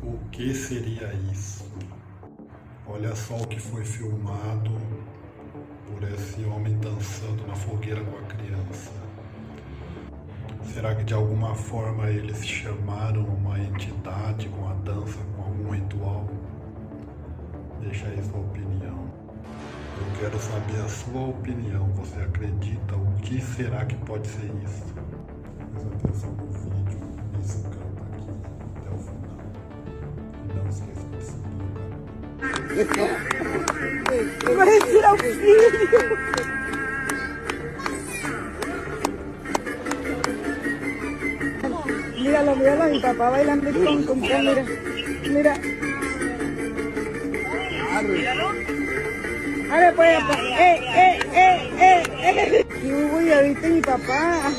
O que seria isso? Olha só o que foi filmado por esse homem dançando na fogueira com a criança. Será que de alguma forma eles chamaram uma entidade com a dança, com algum ritual? Deixa aí sua opinião. Eu quero saber a sua opinião. Você acredita? O que será que pode ser isso? Presta atenção no vídeo, isso canta aqui até o final. E não esqueça de seguir o canal. Vai tirar o filho! Míralo, míralo, mi papá bailando con mira, mira. Ahora pues, y hubo y ahorita mi papá.